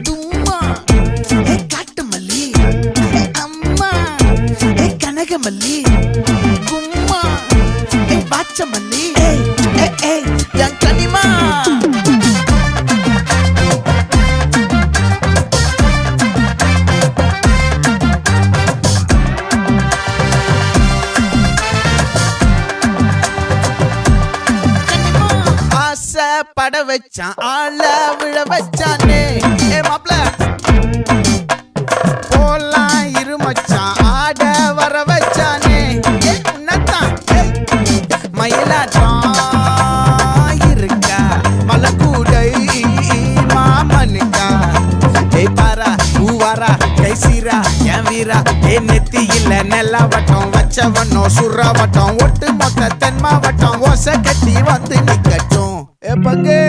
தும்மா காட்டு மல்லி அம்மா கனகமல்லி கும்மா பாச்ச மல்லி என் கனிமா பட வச்சான் ஆள விழ வச்சானே மாப்ள போலாம் இருமச்சான் ஆட வர வச்சானே உன்னத்தான் மயிலாட்டம் இருக்கா மலக்கூடை மாமனுக்கா பாரா பூவாரா கைசீரா என் வீரா நெத்தி இல்ல நெல்லா வட்டம் வச்சவனோ சுறா வட்டம் ஒட்டு மொத்த தென் மாவட்டம் ஓசை கட்டி வந்து நிக்கட்டும் பங்கே